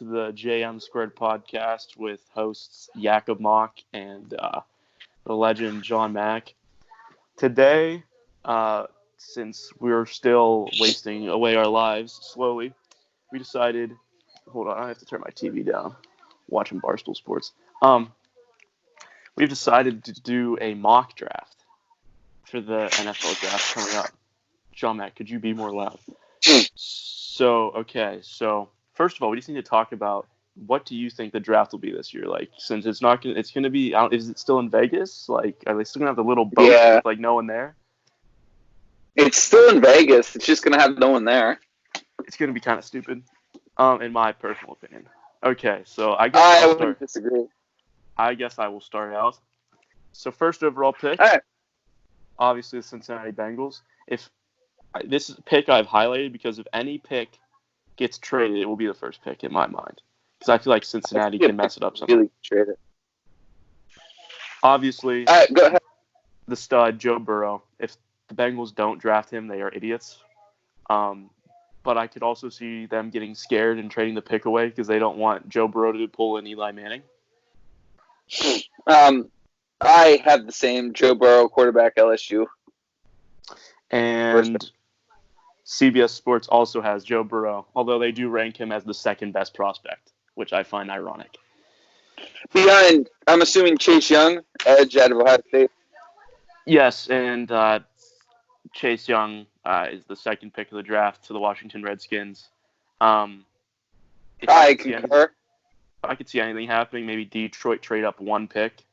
to the JM Squared podcast with hosts Jakob Mock and the legend John Mack. Today, since we're still wasting away our lives slowly, we decided. Hold on, I have to turn my TV down. Watching Barstool Sports. We've decided to do a mock draft for the NFL draft coming up. John Mack, could you be more loud? So first of all, we just need to talk about what do you think the draft will be this year? Like, since it's going to be out. Is it still in Vegas? Like, are they still going to have the little boat with like no one there? It's still in Vegas. It's just going to have no one there. It's going to be kind of stupid, in my personal opinion. Okay, so I wouldn't disagree. I guess I will start out. So first overall pick, obviously the Cincinnati Bengals. This pick I've highlighted because if any pick gets traded, it will be the first pick in my mind. Because I feel like Cincinnati can mess it up somehow. Really trade it. Obviously, go ahead. The stud, Joe Burrow. If the Bengals don't draft him, they are idiots. But I could also see them getting scared and trading the pick away because they don't want Joe Burrow to pull an Eli Manning. I have the same Joe Burrow, quarterback, LSU. And CBS Sports also has Joe Burrow, although they do rank him as the second best prospect, which I find ironic. Behind, I'm assuming Chase Young, edge out of Ohio State. Yes, and Chase Young is the second pick of the draft to the Washington Redskins. I concur. I could see anything happening. Maybe Detroit trade up one pick.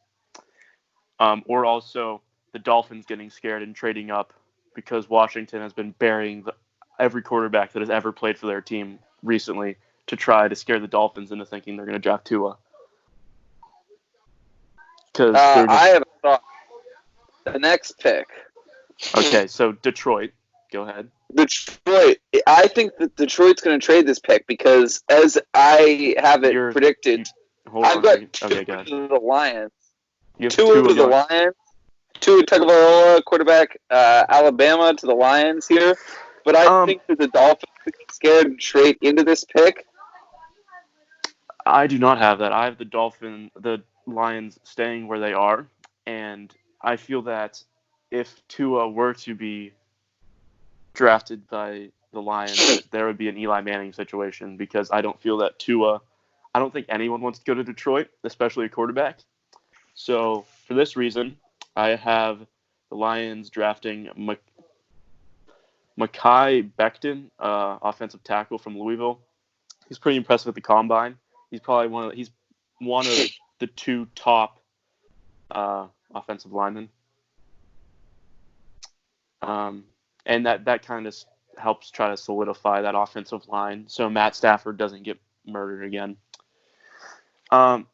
Or also the Dolphins getting scared and trading up because Washington has been burying every quarterback that has ever played for their team recently to try to scare the Dolphins into thinking they're going to draft Tua. I have a thought. The next pick. Okay, so Detroit. Go ahead. Detroit. I think that Detroit's going to trade this pick because, as I have it predicted, I've got two to the Lions. Two to the Lions. Tua Tagovailoa, quarterback, Alabama to the Lions here. But I think that the Dolphins could get scared and trade into this pick. I do not have that. I have the Lions staying where they are, and I feel that if Tua were to be drafted by the Lions, there would be an Eli Manning situation because I don't feel that I don't think anyone wants to go to Detroit, especially a quarterback. So for this reason, I have the Lions drafting Mekhi Becton, offensive tackle from Louisville. He's pretty impressive at the combine. He's probably one of the two top offensive linemen. And that kind of helps try to solidify that offensive line so Matt Stafford doesn't get murdered again. On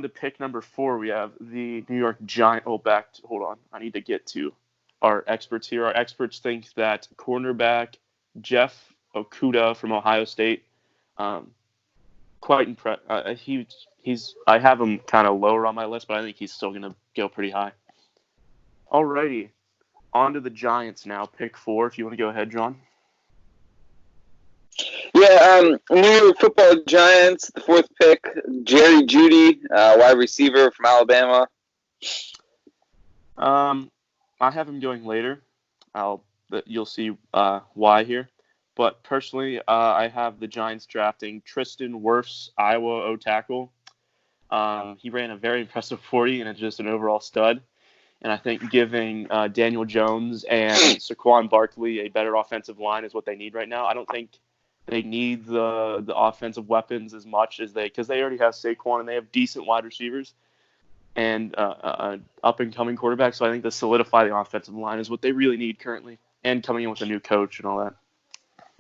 to pick number 4, we have the New York Giants. Hold on. I need to get to our experts here. Our experts think that cornerback Jeff Okudah from Ohio State, quite impressed. I have him kind of lower on my list, but I think he's still going to go pretty high. Alrighty. On to the Giants now. Pick 4, if you want to go ahead, John. Yeah, New York Football Giants, the 4th pick, Jerry Jeudy, wide receiver from Alabama. I have him going later. You'll see why here. But personally, I have the Giants drafting Tristan Wirfs, Iowa O-tackle. He ran a very impressive 40 and is just an overall stud. And I think giving Daniel Jones and Saquon Barkley a better offensive line is what they need right now. I don't think they need the offensive weapons as much as because they already have Saquon and they have decent wide receivers and an up-and-coming quarterback. So I think to solidify the offensive line is what they really need currently, and coming in with a new coach and all that.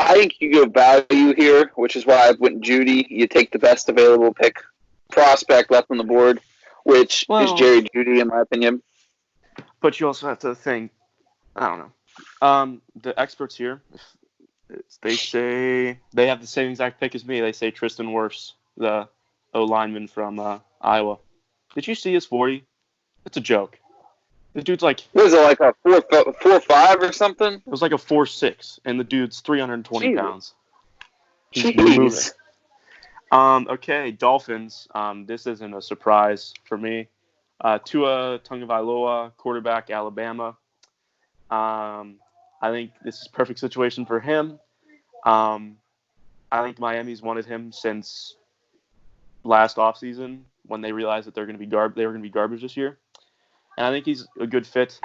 I think you go value here, which is why I went Jeudy. You take the best available pick prospect left on the board, which is Jerry Jeudy, in my opinion. But you also have to think, I don't know. The experts here, they say they have the same exact pick as me. They say Tristan Wirfs, the O-lineman from Iowa. Did you see his 40? It's a joke. The dude's like... Was it like a 4.5 or something? It was like a 4.6, and the dude's 320 pounds. Jeez. Okay, Dolphins. This isn't a surprise for me. Tua Tagovailoa, quarterback, Alabama. I think this is a perfect situation for him. I think Miami's wanted him since last offseason when they realized that they were going to be garbage this year, and I think he's a good fit.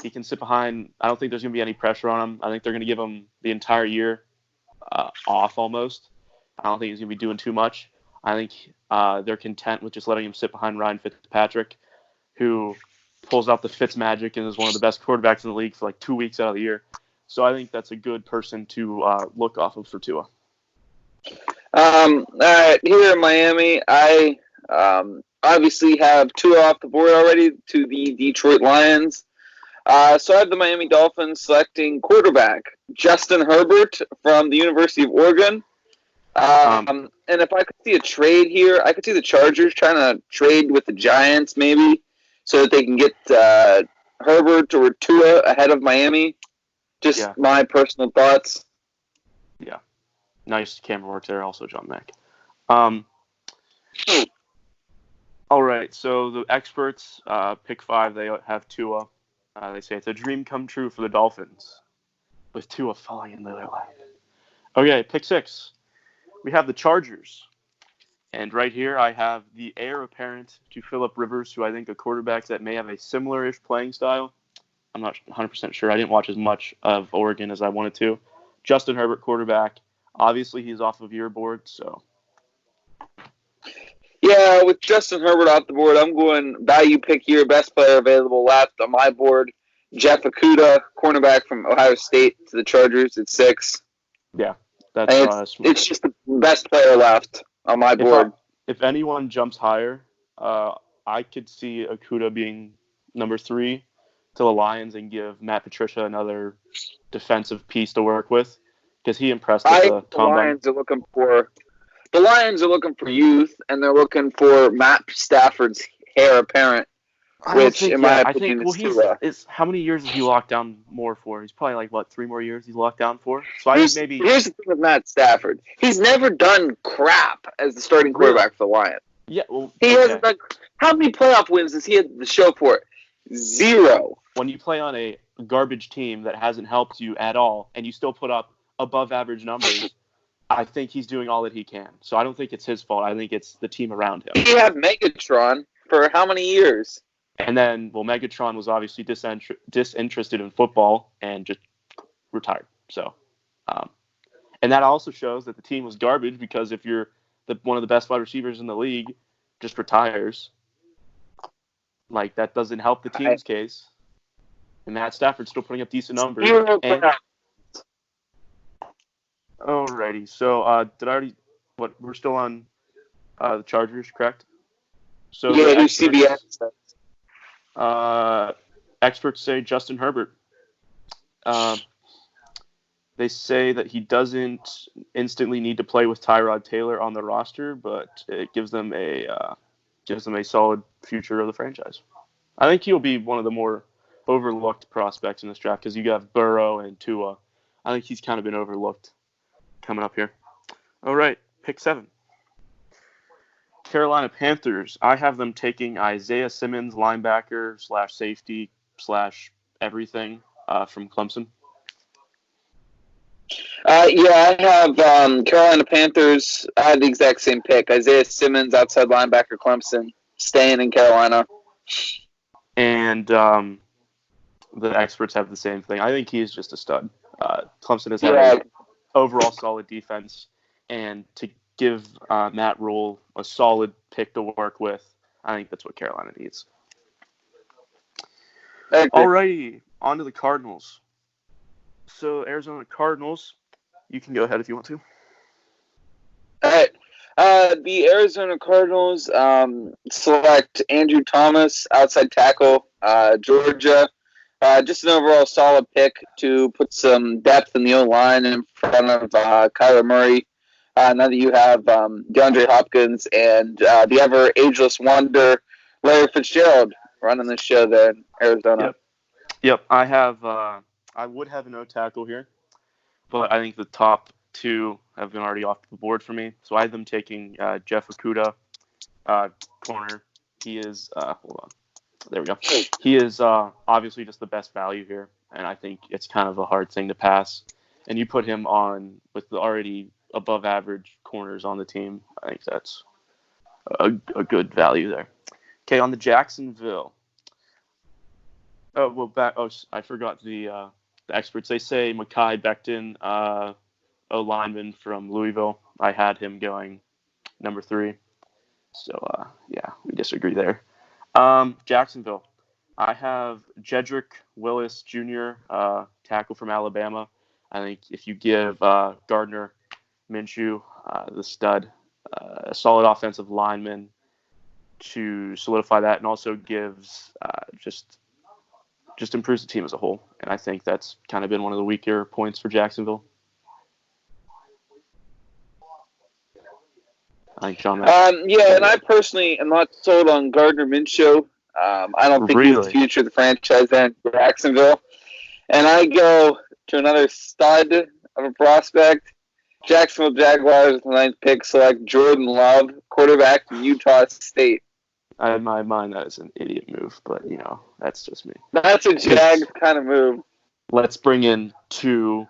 He can sit behind. I don't think there's going to be any pressure on him. I think they're going to give him the entire year off almost. I don't think he's going to be doing too much. I think they're content with just letting him sit behind Ryan Fitzpatrick, who pulls out the Fitz magic and is one of the best quarterbacks in the league for like 2 weeks out of the year. So I think that's a good person to look off of for Tua. All right, here in Miami, I obviously have Tua off the board already to the Detroit Lions. So I have the Miami Dolphins selecting quarterback Justin Herbert from the University of Oregon. And if I could see a trade here, I could see the Chargers trying to trade with the Giants maybe so that they can get Herbert or Tua ahead of Miami. Just my personal thoughts. Yeah. Nice camera work there also, John Mack. All right, so the experts, pick 5, they have Tua. They say it's a dream come true for the Dolphins, with Tua falling in their lap. Okay, pick 6. We have the Chargers. And right here I have the heir apparent to Phillip Rivers, who I think a quarterback that may have a similar-ish playing style. I'm not 100% sure. I didn't watch as much of Oregon as I wanted to. Justin Herbert, quarterback. Obviously, he's off of your board, so. Yeah, with Justin Herbert off the board, I'm going value pick here, best player available left on my board. Jeff Okudah, cornerback from Ohio State to the Chargers at 6. Yeah, that's it's just the best player left on my board. If anyone jumps higher, I could see Okudah being number 3 to the Lions and give Matt Patricia another defensive piece to work with because he impressed with the combine. The Lions are looking for youth, and they're looking for Matt Stafford's heir apparent, which, in my opinion, is how many years is he locked down more for? He's probably like, 3 more years he's locked down for? So here's the thing with Matt Stafford. He's never done crap as the starting quarterback for the Lions. Yeah, well, he hasn't done. How many playoff wins does he have to show for it? 0. When you play on a garbage team that hasn't helped you at all, and you still put up above average numbers, I think he's doing all that he can. So I don't think it's his fault. I think it's the team around him. He had Megatron for how many years? And then, Megatron was obviously disinterested in football and just retired. So, and that also shows that the team was garbage because if you're one of the best wide receivers in the league, just retires, like that doesn't help the team's case. And Matt Stafford's still putting up decent numbers. Alrighty, so did I already? We're still on the Chargers, correct? So yeah, who's CBS? Experts say Justin Herbert. They say that he doesn't instantly need to play with Tyrod Taylor on the roster, but it gives them a solid future of the franchise. I think he'll be one of the more overlooked prospects in this draft because you have Burrow and Tua. I think he's kind of been overlooked coming up here. All right, pick 7. Carolina Panthers. I have them taking Isaiah Simmons, linebacker / safety / everything from Clemson. Yeah, I have Carolina Panthers. I had the exact same pick. Isaiah Simmons, outside linebacker, Clemson, staying in Carolina. And the experts have the same thing. I think he's just a stud. Clemson has had an overall solid defense, and to give Matt Rule a solid pick to work with, I think that's what Carolina needs. Alrighty, on to the Cardinals. So, Arizona Cardinals, you can go ahead if you want to. All right. The Arizona Cardinals select Andrew Thomas, outside tackle, Georgia. Just an overall solid pick to put some depth in the O-line in front of Kyler Murray. Now that you have DeAndre Hopkins and the ever ageless wonder Larry Fitzgerald running the show there in Arizona. Yep. I would have a no tackle here, but I think the top two have been already off the board for me. So I have them taking Jeff Okudah, corner. He is, hold on. There we go. He is obviously just the best value here, and I think it's kind of a hard thing to pass. And you put him on with the already above average corners on the team. I think that's a good value there. Okay, on the Jacksonville. I forgot the experts. They say Mekhi Becton, a lineman from Louisville. I had him going number 3. So, we disagree there. Jacksonville. I have Jedrick Willis Jr., tackle from Alabama. I think if you give Gardner Minshew, the stud, a solid offensive lineman to solidify that, and also gives just improves the team as a whole. And I think that's kind of been one of the weaker points for Jacksonville. I think John. And I personally am not sold on Gardner Minshew. I don't think he's the future of the franchise in Jacksonville. And I go to another stud of a prospect. Jacksonville Jaguars with the 9th pick select Jordan Love, quarterback from Utah State. In my mind, that is an idiot move, but, that's just me. That's a Jags kind of move. Let's bring in 2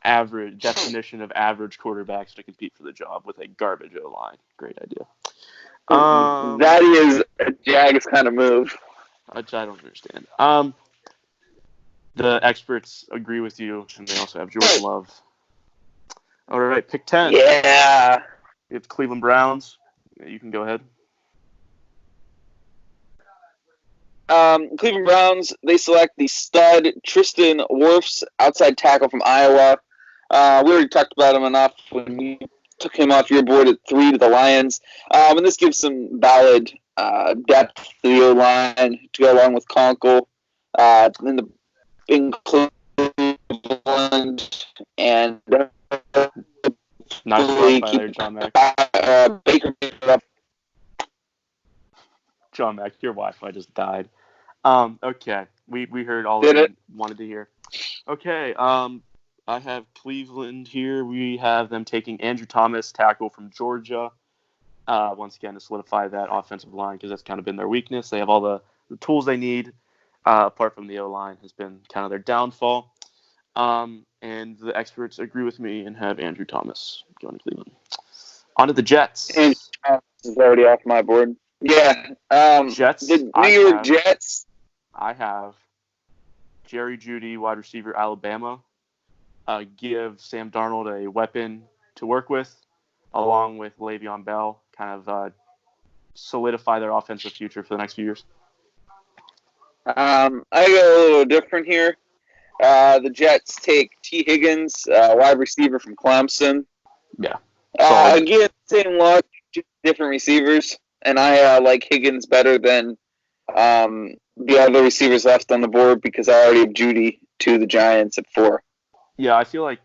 average definition of average quarterbacks to compete for the job with a garbage O-line. Great idea. That is a Jags kind of move. Which I don't understand. The experts agree with you, and they also have Jordan Love. All right, pick 10. Yeah. You have the Cleveland Browns. You can go ahead. Cleveland Browns, they select the stud Tristan Wirfs, outside tackle from Iowa. We already talked about him enough when you took him off your board at 3 to the Lions. And this gives some valid depth to the O-line to go along with Conkle in Cleveland. And nice Wi-Fi there, John Mack. Baker. John Mack, your Wi-Fi just died. Okay, we heard all that you wanted to hear. Okay, I have Cleveland here. We have them taking Andrew Thomas, tackle from Georgia. Once again, to solidify that offensive line, because that's kind of been their weakness. They have all the tools they need, apart from the O-line has been kind of their downfall. And the experts agree with me and have Andrew Thomas going to Cleveland. On to the Jets. Andrew Thomas is already off my board. Yeah. Jets. The New York Jets. I have Jerry Jeudy, wide receiver, Alabama. Give Sam Darnold a weapon to work with, along with Le'Veon Bell, kind of solidify their offensive future for the next few years. I go a little different here. The Jets take T. Higgins, wide receiver from Clemson. Yeah. Again, same look, just different receivers. And I like Higgins better than the other receivers left on the board because I already have Jeudy to the Giants at 4. Yeah, I feel like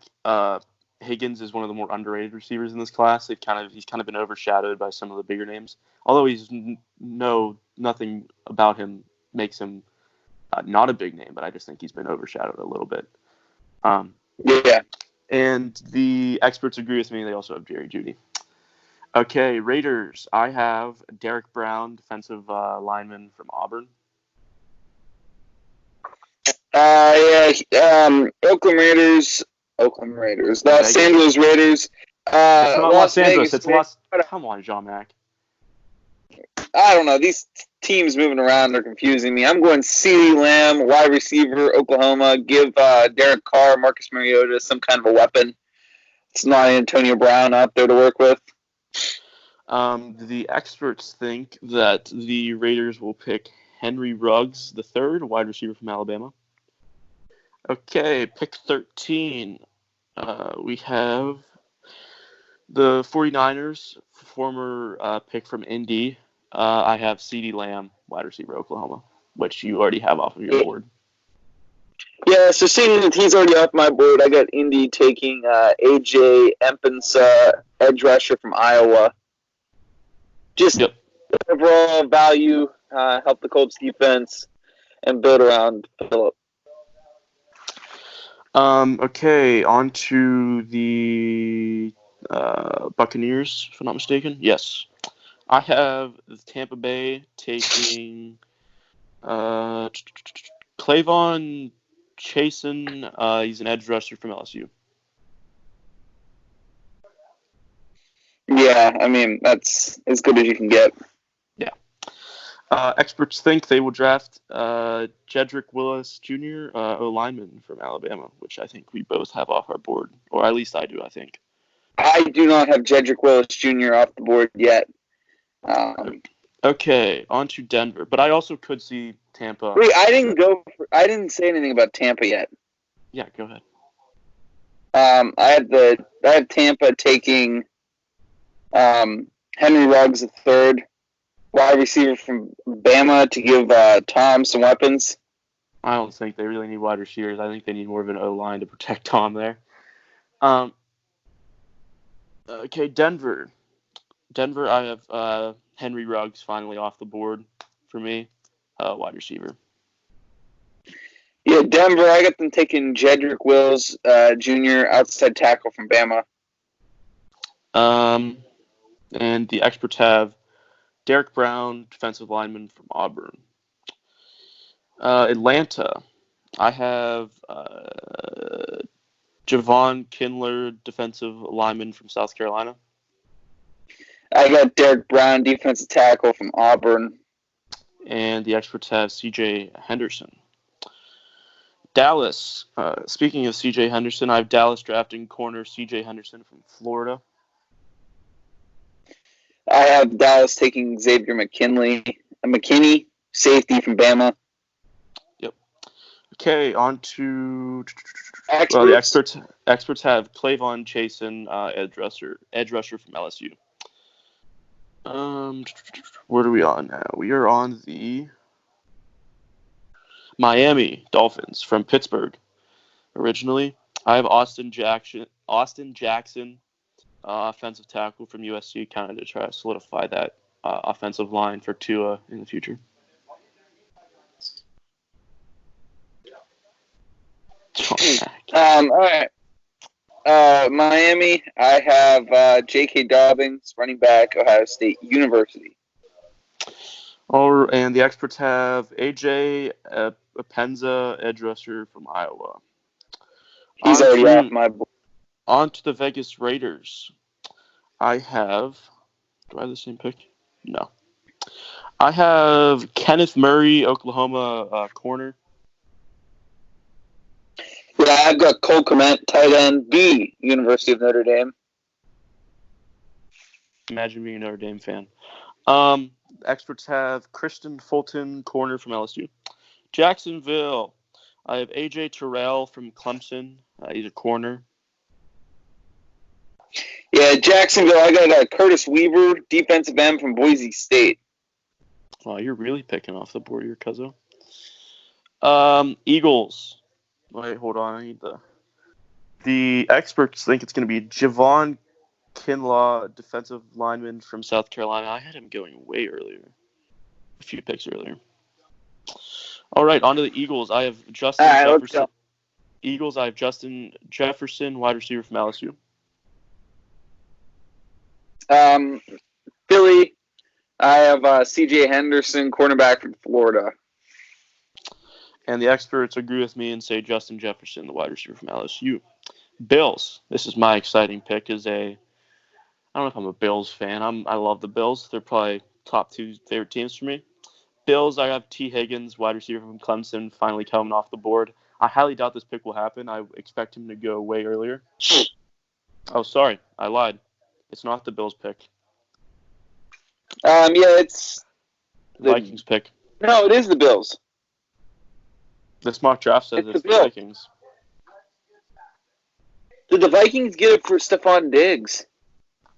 Higgins is one of the more underrated receivers in this class. He's kind of been overshadowed by some of the bigger names. Although nothing about him makes him not a big name, but I just think he's been overshadowed a little bit. Yeah. And the experts agree with me. They also have Jerry Jeudy. Okay, Raiders. I have Derek Brown, defensive lineman from Auburn. Oakland Raiders. Los Angeles Raiders. It's not Los Angeles. It's Los. Come on, John Mack. I don't know. These teams moving around are confusing me. I'm going CeeDee Lamb, wide receiver, Oklahoma. Give Derek Carr, Marcus Mariota some kind of a weapon. It's not Antonio Brown out there to work with. The experts think that the Raiders will pick Henry Ruggs III, wide receiver from Alabama. Okay, pick 13. We have the 49ers, former pick from Indy. I have CeeDee Lamb, wide receiver, Oklahoma, which you already have off of your board. Yeah, so seeing that he's already off my board, I got Indy taking A.J. Empinsa, edge rusher from Iowa. Just overall value, help the Colts defense, and build around Phillip. Okay, on to the Buccaneers, if I'm not mistaken. Yes. I have Tampa Bay taking Clavon Chasen. He's an edge rusher from LSU. Yeah, I mean, that's as good as you can get. Yeah. Experts think they will draft Jedrick Willis Jr., O-lineman from Alabama, which I think we both have off our board. Or at least I do, I think. I do not have Jedrick Willis Jr. off the board yet. Okay, on to Denver. But I also could see Tampa. Wait, I didn't say anything about Tampa yet. Yeah, go ahead. I have Tampa taking Henry Ruggs III, wide receiver from Bama, to give Tom some weapons. I don't think they really need wide receivers. I think they need more of an O-line to protect Tom there. Okay, Denver. I have Henry Ruggs finally off the board for me, wide receiver. Yeah, Denver, I got them taking Jedrick Wills Jr., outside tackle from Bama. And the experts have Derek Brown, defensive lineman from Auburn. Atlanta, I have Javon Kindler, defensive lineman from South Carolina. I got Derek Brown, defensive tackle from Auburn. And the experts have C.J. Henderson. Dallas, speaking of C.J. Henderson, I have Dallas drafting corner C.J. Henderson from Florida. I have Dallas taking Xavier McKinney, safety from Bama. Yep. Okay, on to the experts have Clavon Chasen, edge rusher from LSU. What are we on now? We are on the Miami Dolphins from Pittsburgh. Originally, I have Austin Jackson, offensive tackle from USC, kind of to try to solidify that offensive line for Tua in the future. All right. Miami, I have J.K. Dobbins, running back, Ohio State University. And the experts have A.J. Apenza, edge rusher from Iowa. He's already off my board. On to the Vegas Raiders. I have... Do I have the same pick? No. I have Kenneth Murray, Oklahoma corner. Yeah, I've got Cole Kmet, tight end, B, University of Notre Dame. Imagine being a Notre Dame fan. Experts have Kristen Fulton, corner from LSU. Jacksonville, I have A.J. Terrell from Clemson. He's a corner. Yeah, Jacksonville, I got Curtis Weaver, defensive end from Boise State. Wow, you're really picking off the board here, Cuzzo. Eagles. Wait, hold on. I need the experts think it's going to be Javon Kinlaw, defensive lineman from South Carolina. I had him going way earlier. A few picks earlier. All right, on to the Eagles. I have Justin Jefferson. Eagles, I have Justin Jefferson, wide receiver from LSU. Philly, I have C.J. Henderson, cornerback from Florida. And the experts agree with me and say Justin Jefferson, the wide receiver from LSU. Bills. This is my exciting pick. I don't know if I'm a Bills fan. I love the Bills. They're probably top two favorite teams for me. Bills, I have T. Higgins, wide receiver from Clemson, finally coming off the board. I highly doubt this pick will happen. I expect him to go way earlier. Oh, sorry. I lied. It's not the Bills pick. Yeah, it's the Vikings pick. No, it is the Bills. This mock draft says it's the Vikings. Did the Vikings get it for Stephon Diggs?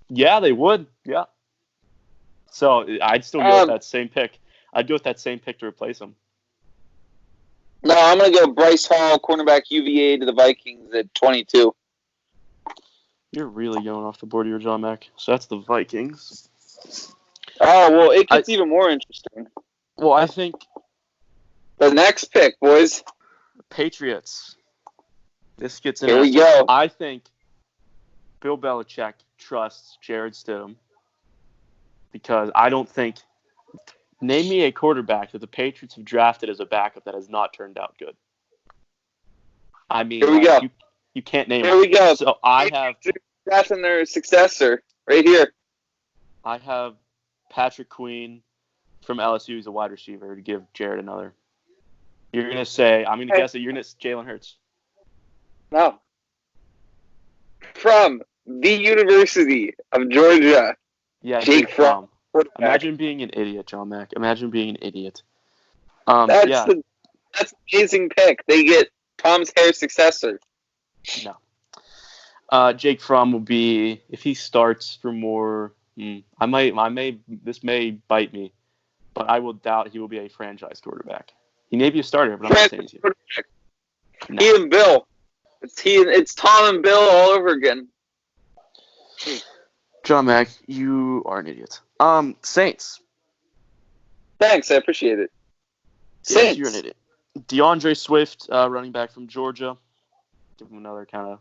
Yeah, they would. Yeah. So I'd still go with that same pick. I'd go with that same pick to replace him. No, I'm going to go Bryce Hall, cornerback UVA to the Vikings at 22. You're really going off the board here, John Mack. So that's the Vikings. Oh, well, it gets even more interesting. Well, I think... The next pick, boys. Patriots. This gets Here we interesting. go. I think Bill Belichick trusts Jared Stidham because I don't think – name me a quarterback that the Patriots have drafted as a backup that has not turned out good. I mean, here we go. You can't name Here we go. So I have – drafting their successor right here. I have Patrick Queen from LSU as a wide receiver to give Jared another. You're going to say – I'm going to guess that you're going to – Jalen Hurts. No. From the University of Georgia. Yeah, Jake Fromm. Imagine being an idiot, John Mack. Imagine being an idiot. That's an amazing pick. They get Tom's hair successor. No. Jake Fromm will be, if he starts for more, this may bite me, but I will doubt he will be a franchise quarterback. He may be a starter, but I'm not saying he's no. He and Bill. It's Tom and Bill all over again. John Mack, you are an idiot. Saints. Thanks, I appreciate it. Saints. Yes, you're an idiot. DeAndre Swift, running back from Georgia. Give him another kind of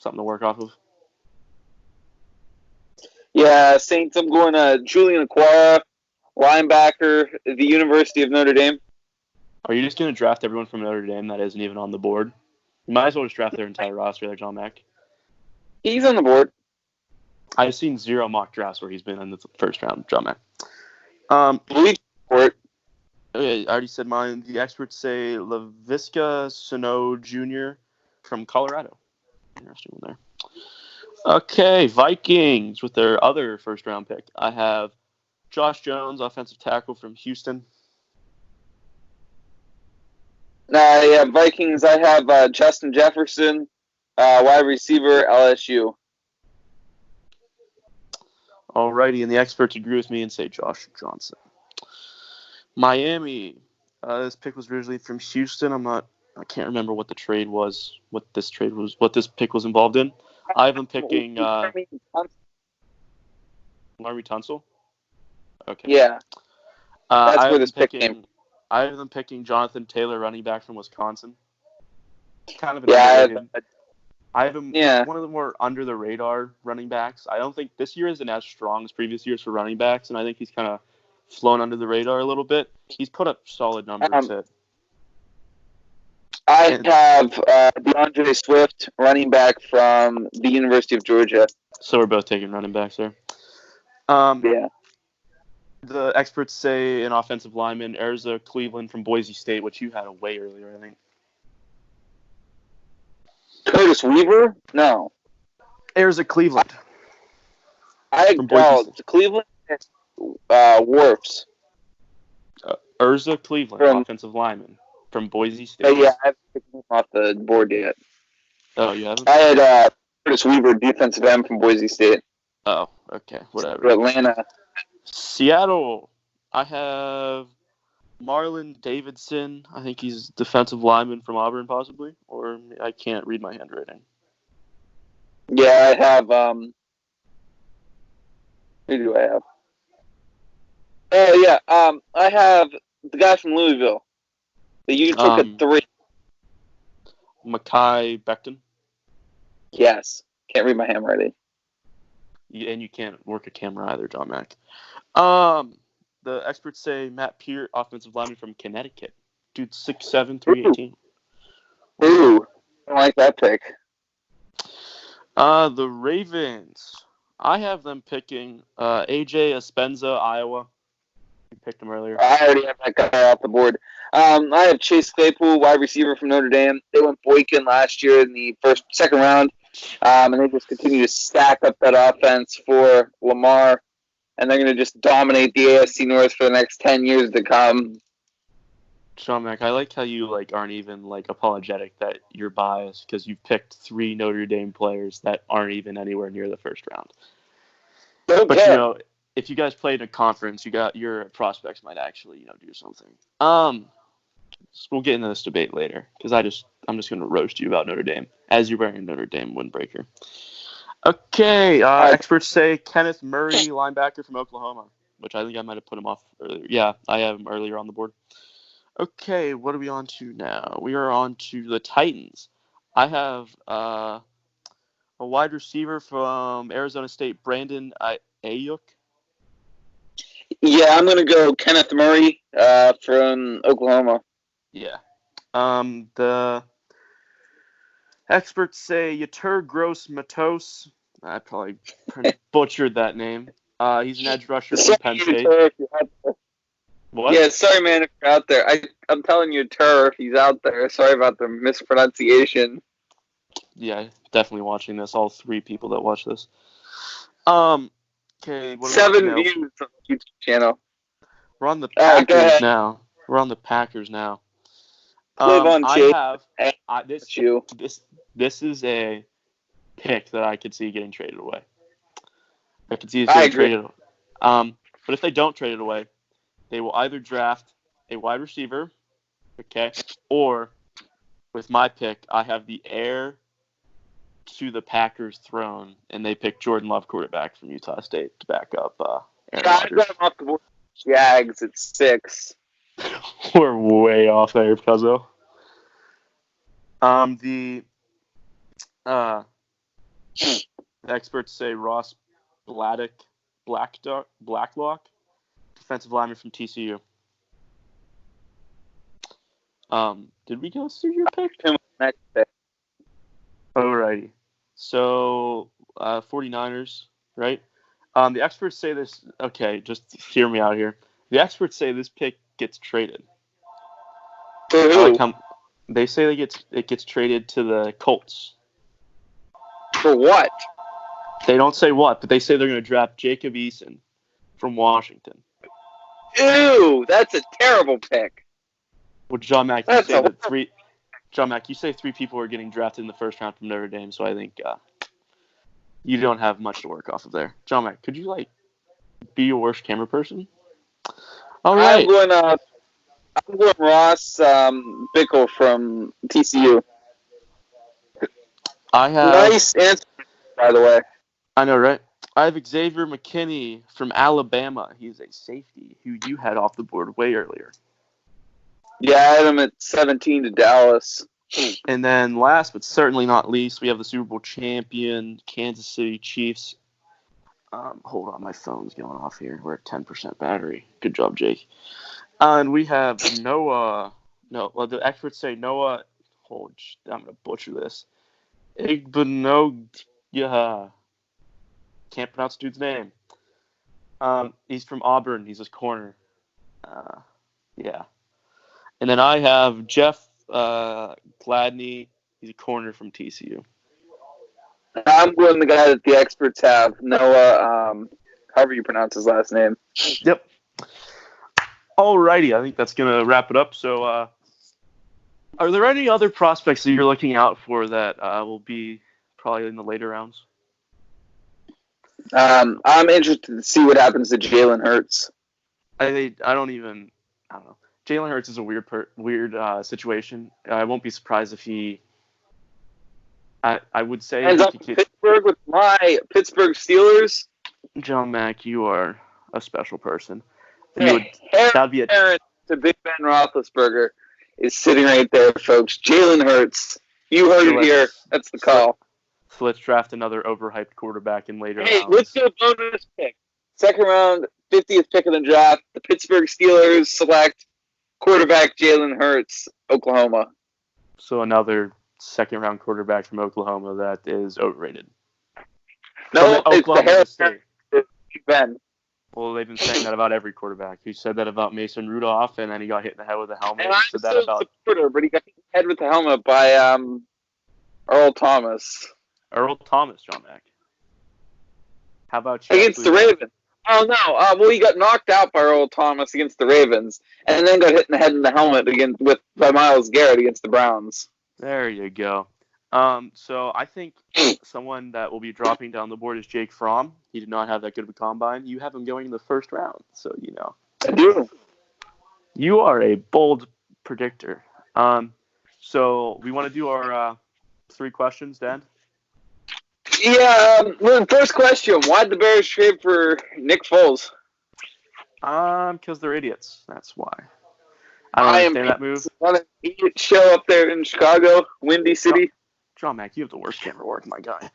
something to work off of. Yeah, Saints, I'm going to Julian Okwara, linebacker at the University of Notre Dame. Are you just going to draft everyone from Notre Dame that isn't even on the board? You might as well just draft their entire roster there, John Mack. He's on the board. I've seen 0 mock drafts where he's been in the first round, John Mack. Okay, I already said mine. The experts say Laviska Sano Jr. from Colorado. Interesting one there. Okay, Vikings with their other first-round pick. I have Josh Jones, offensive tackle from Houston. Yeah, Vikings, I have Justin Jefferson, wide receiver, LSU. Alrighty, and the experts agree with me and say Josh Johnson. Miami, this pick was originally from Houston. I can't remember what the trade was, what this pick was involved in. I have them picking Larry Tunsil. Okay. Yeah. That's where this pick came. I have them picking Jonathan Taylor, running back from Wisconsin. Kind of an I have him one of the more under the radar running backs. I don't think this year isn't as strong as previous years for running backs, and I think he's kind of flown under the radar a little bit. He's put up solid numbers. I have DeAndre Swift, running back from the University of Georgia. So we're both taking running backs there. Yeah. The experts say an offensive lineman, Erza Cleveland from Boise State, which you had way earlier, I think. Curtis Weaver? No. Erza Cleveland. Cleveland and Wharfs. Erza Cleveland, offensive lineman from Boise State. Yeah, I haven't picked him off the board yet. Oh, you haven't? I had Curtis Weaver, defensive end from Boise State. Oh, okay, whatever. For Atlanta. Seattle, I have Marlon Davidson. I think he's defensive lineman from Auburn, possibly. Or I can't read my handwriting. Yeah, I have who do I have? Oh, yeah. I have the guy from Louisville that you took at 3. Mekhi Becton? Yes. Can't read my handwriting. And you can't work a camera either, John Mack. The experts say Matt Peart, offensive lineman from Connecticut. Dude, 6'7", 318. Ooh. I don't like that pick. The Ravens. I have them picking AJ Espenza, Iowa. You picked him earlier. I already have that guy off the board. I have Chase Claypool, wide receiver from Notre Dame. They went Boykin last year in the second round. And they just continue to stack up that offense for Lamar. And they're going to just dominate the AFC North for the next 10 years to come. Sean Mack, I like how you aren't even apologetic that you're biased because you've picked 3 Notre Dame players that aren't even anywhere near the first round. Okay. But if you guys played in a conference, your prospects might actually do something. We'll get into this debate later because I'm just going to roast you about Notre Dame as you're wearing a Notre Dame windbreaker. Okay, experts say Kenneth Murray, linebacker from Oklahoma, which I think I might have put him off earlier. Yeah, I have him earlier on the board. Okay, what are we on to now? We are on to the Titans. I have a wide receiver from Arizona State, Brandon Ayuk. Yeah, I'm going to go Kenneth Murray from Oklahoma. Yeah. The experts say Yetur Gross-Matos. I probably butchered that name. He's an edge rusher from Penn State. What? Yeah, sorry, man, if you're out there. I'm telling you, if he's out there. Sorry about the mispronunciation. Yeah, definitely watching this. All three people that watch this. Okay. 7 views on the YouTube channel. We're on the Packers now. We're on the Packers now. I have this is a pick that I could see getting traded away. I could see it getting traded. But if they don't trade it away, they will either draft a wide receiver, okay, or with my pick, I have the heir to the Packers throne, and they pick Jordan Love, quarterback from Utah State, to back up Aaron Rodgers. I got him off the board. Jags at 6. We're way off there, Puzzo. The experts say Ross Blacklock, defensive lineman from TCU. Did we go through your pick? Next pick. Alrighty. So, 49ers, right? The experts say this. Okay, just hear me out here. The experts say this pick gets traded. For who? They say it gets traded to the Colts. For what? They don't say what, but they say they're going to draft Jacob Eason from Washington. Ew, that's a terrible pick. Well, John Mack, you say that three people are getting drafted in the first round from Notre Dame, so I think you don't have much to work off of there. John Mack, could you be your worst camera person? All right. I'm going Ross Bickle from TCU. Nice answer, by the way. I know, right? I have Xavier McKinney from Alabama. He's a safety who you had off the board way earlier. Yeah, I had him at 17 to Dallas. And then last but certainly not least, we have the Super Bowl champion, Kansas City Chiefs. Hold on, my phone's going off here. We're at 10% battery. Good job, Jake. And we have Noah. No, well, the experts say Noah. I'm going to butcher this. Igbenogya. Can't pronounce the dude's name. He's from Auburn. He's his corner. Yeah. And then I have Jeff Gladney. He's a corner from TCU. I'm going the guy that the experts have. Noah, however you pronounce his last name. Yep. Alrighty, I think that's going to wrap it up. So, are there any other prospects that you're looking out for that will be probably in the later rounds? I'm interested to see what happens to Jalen Hurts. I don't know. Jalen Hurts is a weird situation. I won't be surprised if he. I would say ends up in Pittsburgh with my Pittsburgh Steelers. John Mack, you are a special person. That'd be to Big Ben Roethlisberger is sitting right there, folks. Jalen Hurts. You heard it here. That's the call. So let's draft another overhyped quarterback in later rounds. Hey, let's do a bonus pick. Second round, 50th pick of the draft. The Pittsburgh Steelers select quarterback Jalen Hurts, Oklahoma. So another second-round quarterback from Oklahoma that is overrated. No, it's the Harris State. Big Ben. Well, they've been saying that about every quarterback. You said that about Mason Rudolph, and then he got hit in the head with a helmet. And I'm still a supporter, but he got hit in the head with the helmet by Earl Thomas. Earl Thomas, John Mack. How about you? Against the Ravens. Oh, no. Well, he got knocked out by Earl Thomas against the Ravens, and then got hit in the head in the helmet by Myles Garrett against the Browns. There you go. So I think someone that will be dropping down the board is Jake Fromm. He did not have that good of a combine. You have him going in the first round, so you know. I do. You are a bold predictor. So we want to do our 3 questions, Dan? Yeah. First question: why did the Bears trade for Nick Foles? Because they're idiots. That's why. I don't understand that move. Want an idiot show up there in Chicago, Windy City? John Mack, you have the worst camera work, my guy.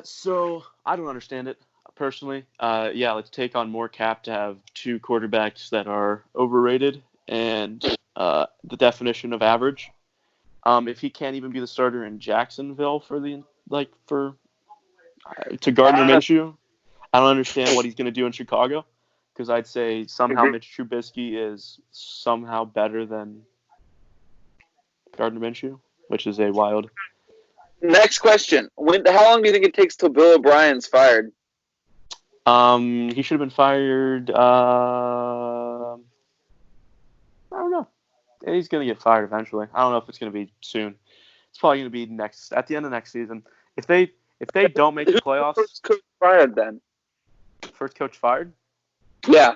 So I don't understand it personally. Let's take on more cap to have two quarterbacks that are overrated and the definition of average. If he can't even be the starter in Jacksonville to Gardner Minshew, I don't understand what he's going to do in Chicago, because I'd say somehow Mitch Trubisky is somehow better than Gardner Minshew, which is a wild. Next question. How long do you think it takes till Bill O'Brien's fired? He should have been fired. I don't know. He's going to get fired eventually. I don't know if it's going to be soon. It's probably going to be at the end of next season. If they don't make the playoffs. First coach fired then. First coach fired? Yeah.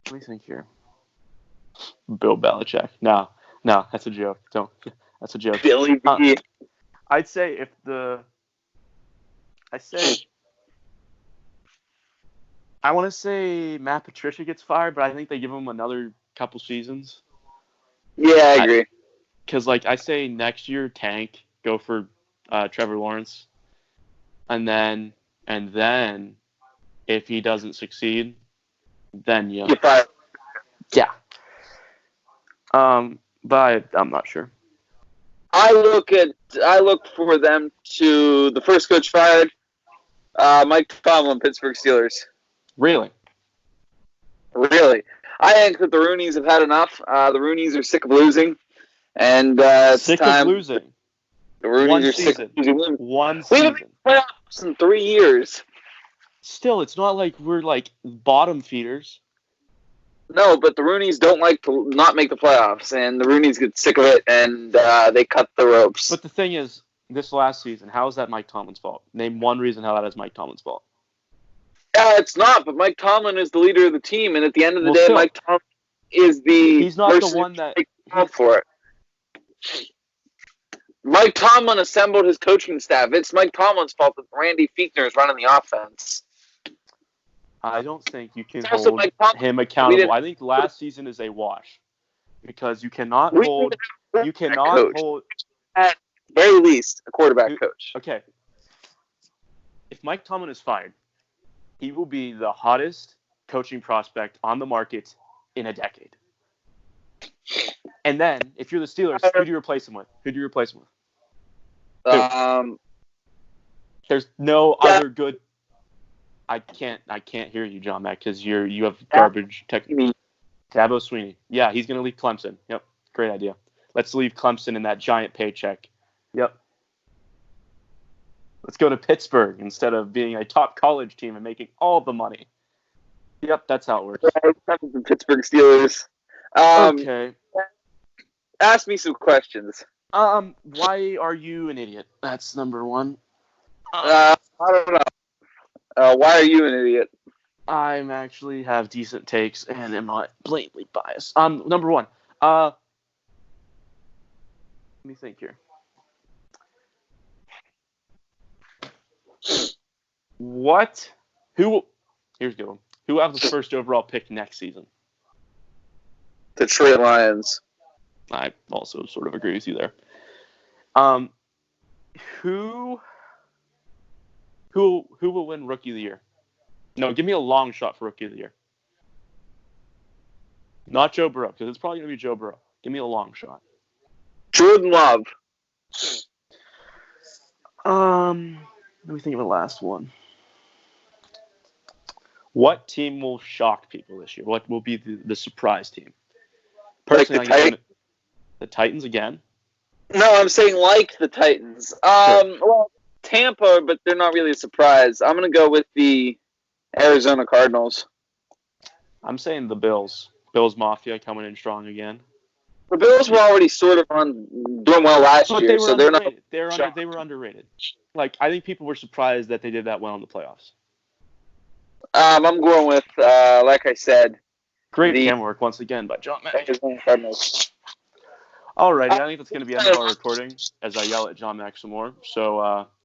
Let me think here. Bill Belichick. No, that's a joke. Don't. That's a joke. Billy B. I'd say I want to say Matt Patricia gets fired, but I think they give him another couple seasons. Yeah, I agree. Because, I say next year, tank, go for Trevor Lawrence. And then if he doesn't succeed, then yeah. Get fired. Yeah. But I'm not sure. I look for them to the first coach fired, Mike Tomlin, Pittsburgh Steelers. Really? I think that the Rooneys have had enough. The Rooneys are sick of losing, and it's sick time. Of losing. The Rooneys are sick of losing. One season. We haven't made playoffs in 3 years. Still, it's not like we're bottom feeders. No, but the Rooneys don't like to not make the playoffs, and the Rooneys get sick of it, and they cut the ropes. But the thing is, this last season, how is that Mike Tomlin's fault? Name one reason how that is Mike Tomlin's fault. It's not, but Mike Tomlin is the leader of the team, and at the end of the day, Mike Tomlin is the He's not the one that for it. Mike Tomlin assembled his coaching staff. It's Mike Tomlin's fault that Randy Fichtner is running the offense. I don't think you can hold him accountable. I think last season is a wash because you cannot hold. At very least a quarterback coach. Okay. If Mike Tomlin is fired, he will be the hottest coaching prospect on the market in a decade. And then, if you're the Steelers, who do you replace him with? There's no other good. I can't hear you, John Mack, because you have garbage technique. Dabo Swinney. Yeah, he's going to leave Clemson. Yep, great idea. Let's leave Clemson in that giant paycheck. Yep. Let's go to Pittsburgh instead of being a top college team and making all the money. Yep, that's how it works. The Pittsburgh Steelers. Okay. Ask me some questions. Why are you an idiot? That's number one. I don't know. Why are you an idiot? I actually have decent takes and am not blatantly biased. Number one. Let me think here. What? Here's a good one. Who have the first overall pick next season? Detroit Lions. I also sort of agree with you there. Who will win Rookie of the Year? No, give me a long shot for Rookie of the Year. Not Joe Burrow, because it's probably going to be Joe Burrow. Give me a long shot. Jordan Love. Let me think of the last one. What team will shock people this year? What will be the surprise team? Personally, the Titans again? No, I'm saying like the Titans. Sure. Well, Tampa, but they're not really a surprise. I'm going to go with the Arizona Cardinals. I'm saying the Bills. Bills Mafia coming in strong again. The Bills were already sort of doing well last year, so they're not. They were underrated. I think people were surprised that they did that well in the playoffs. I'm going with, like I said, great camera work once again by John Mack. Cardinals. Alrighty, I think that's going to be the end of our recording as I yell at John Mack some more. So